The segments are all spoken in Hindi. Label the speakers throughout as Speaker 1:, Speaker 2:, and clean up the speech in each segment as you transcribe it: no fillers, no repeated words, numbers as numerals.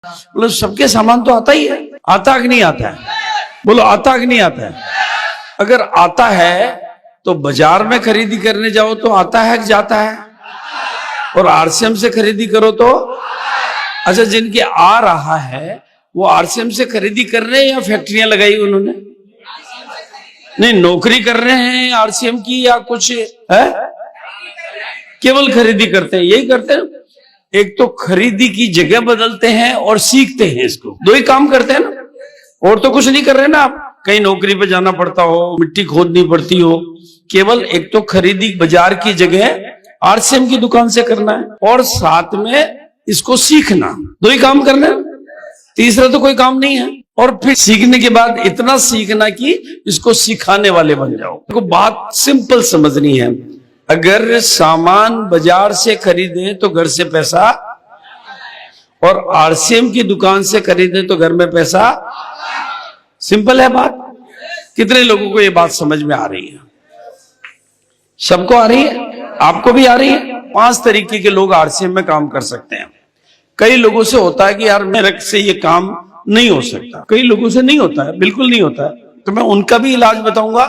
Speaker 1: बोलो सबके सामान तो आता ही है, आता कि नहीं आता है? बोलो आता कि नहीं आता है? अगर आता है तो बाजार में खरीदी करने जाओ तो आता है कि जाता है? और आरसीएम से खरीदी करो तो अच्छा, जिनके आ रहा है वो आरसीएम से खरीदी कर रहे हैं या फैक्ट्रियां लगाई उन्होंने? नहीं, नौकरी कर रहे हैं आरसीएम की या कुछ है? केवल खरीदी करते हैं, यही करते हैं। एक तो खरीदी की जगह बदलते हैं और सीखते हैं, इसको दो ही काम करते हैं ना, और तो कुछ नहीं कर रहे ना। आप कहीं नौकरी पे जाना पड़ता हो, मिट्टी खोदनी पड़ती हो, केवल एक तो खरीदी बाजार की जगह आरसीएम की दुकान से करना है और साथ में इसको सीखना, दो ही काम करना है, तीसरा तो कोई काम नहीं है। और फिर सीखने के बाद इतना सीखना कि इसको सिखाने वाले बन जाओ। देखो बात सिंपल समझनी है, अगर सामान बाजार से खरीदे तो घर से पैसा, और आरसीएम की दुकान से खरीदे तो घर में पैसा। सिंपल है बात। कितने लोगों को ये बात समझ में आ रही है? सबको आ रही है? आपको भी आ रही है? 5 तरीके के लोग आरसीएम में काम कर सकते हैं। कई लोगों से होता है कि यार मेरे से ये काम नहीं हो सकता, कई लोगों से नहीं होता है, बिल्कुल नहीं होता है, तो मैं उनका भी इलाज बताऊंगा,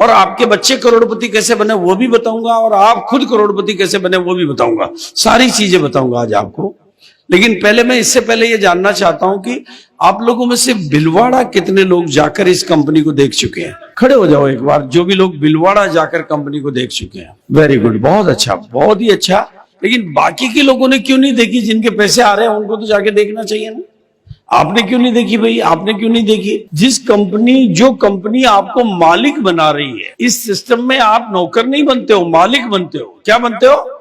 Speaker 1: और आपके बच्चे करोड़पति कैसे बने वो भी बताऊंगा, और आप खुद करोड़पति कैसे बने वो भी बताऊंगा। सारी चीजें बताऊंगा आज आपको। लेकिन पहले मैं इससे पहले ये जानना चाहता हूं कि आप लोगों में से भिलवाड़ा कितने लोग जाकर इस कंपनी को देख चुके हैं? खड़े हो जाओ एक बार, जो भी लोग भिलवाड़ा जाकर कंपनी को देख चुके हैं। वेरी गुड, बहुत अच्छा, बहुत ही अच्छा। लेकिन बाकी के लोगों ने क्यों नहीं देखी? जिनके पैसे आ रहे हैं उनको तो जाके देखना चाहिए ना। आपने क्यों नहीं देखी भाई? आपने क्यों नहीं देखी? जो कंपनी आपको मालिक बना रही है, इस सिस्टम में आप नौकर नहीं बनते हो, मालिक बनते हो। क्या बनते हो?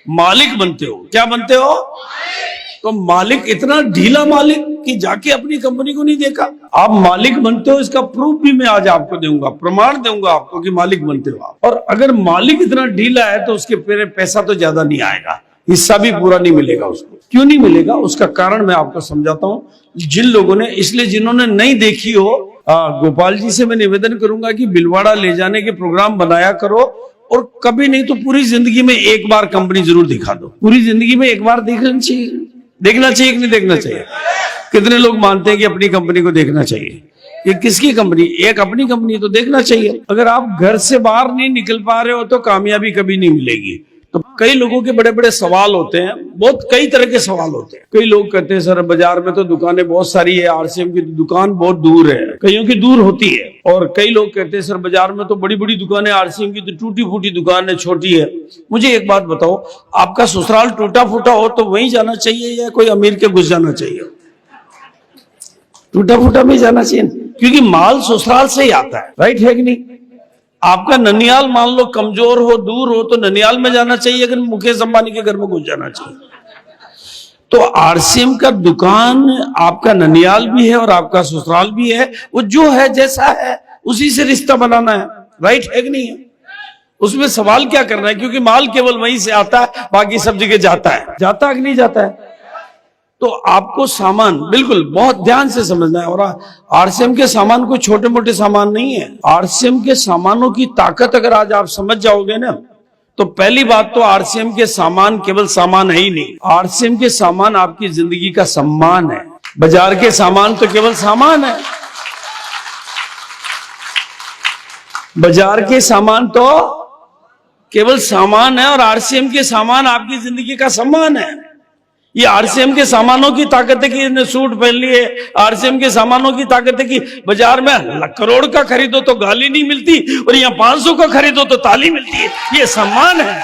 Speaker 1: मालिक बनते हो। क्या बनते हो? तो मालिक इतना ढीला मालिक कि जाके अपनी कंपनी को नहीं देखा। आप मालिक बनते हो, इसका प्रूफ भी मैं आज आपको दूंगा, प्रमाण दूंगा आपको कि मालिक बनते हो आप। और अगर मालिक इतना ढीला है तो उसके पैसा तो ज्यादा नहीं आएगा, हिस्सा भी पूरा नहीं मिलेगा उसको। क्यों नहीं मिलेगा? उसका कारण मैं आपको समझाता हूं। जिन लोगों ने, इसलिए जिन्होंने नहीं देखी हो, गोपाल जी से मैं निवेदन करूंगा कि भिलवाड़ा ले जाने के प्रोग्राम बनाया करो, और कभी नहीं तो पूरी जिंदगी में एक बार कंपनी जरूर दिखा दो। पूरी जिंदगी में एक बार देखना चाहिए। देखना चाहिए कि नहीं देखना चाहिए? कितने लोग मानते हैं कि अपनी कंपनी को देखना चाहिए? ये किसकी कंपनी? एक अपनी कंपनी तो देखना चाहिए। अगर आप घर से बाहर नहीं निकल पा रहे हो तो कामयाबी कभी नहीं मिलेगी। तो कई लोगों के बड़े बड़े सवाल होते हैं, बहुत कई तरह के सवाल होते हैं। कई लोग कहते हैं सर बाजार में तो दुकानें बहुत सारी है, आरसीएम की दुकान बहुत दूर है। कईयों की दूर होती है। और कई लोग कहते हैं सर बाजार में तो बड़ी बड़ी दुकानें, आरसीएम की तो टूटी फूटी दुकान है, छोटी है। मुझे एक बात बताओ, आपका ससुराल टूटा फूटा हो तो वहीं जाना चाहिए या कोई अमीर के घुस जाना चाहिए? टूटा फूटा में जाना चाहिए, क्योंकि माल ससुराल से ही आता है। राइट है कि नहीं? आपका ननियाल मान लो कमजोर हो, दूर हो, तो ननियाल में जाना चाहिए, अगर मुकेश अंबानी के घर में घुस जाना चाहिए। तो आरसीएम का दुकान आपका ननियाल भी है और आपका ससुराल भी है। वो जो है जैसा है उसी से रिश्ता बनाना है। राइट है कि नहीं है? उसमें सवाल क्या करना है, क्योंकि माल केवल वहीं से आता है, बाकी सब जगह जाता है। जाता है कि नहीं जाता है? तो आपको सामान बिल्कुल बहुत ध्यान से समझना है। और आरसीएम के सामान कोई छोटे मोटे सामान नहीं है। आरसीएम के सामानों की ताकत अगर आज आप समझ जाओगे ना, तो पहली बात तो आरसीएम के सामान केवल सामान है ही नहीं, आरसीएम के सामान आपकी जिंदगी का सम्मान है। बाजार के सामान तो केवल सामान है, बाजार के सामान तो केवल सामान है, और आरसीएम के सामान आपकी जिंदगी का सम्मान है। ये आरसीएम के सामानों की ताकत है कि इसने सूट पहन लिए। आरसीएम के सामानों की ताकत है कि बाजार में करोड़ का खरीदो तो गाली नहीं मिलती, और यहाँ 500 का खरीदो तो ताली मिलती है। ये सम्मान है।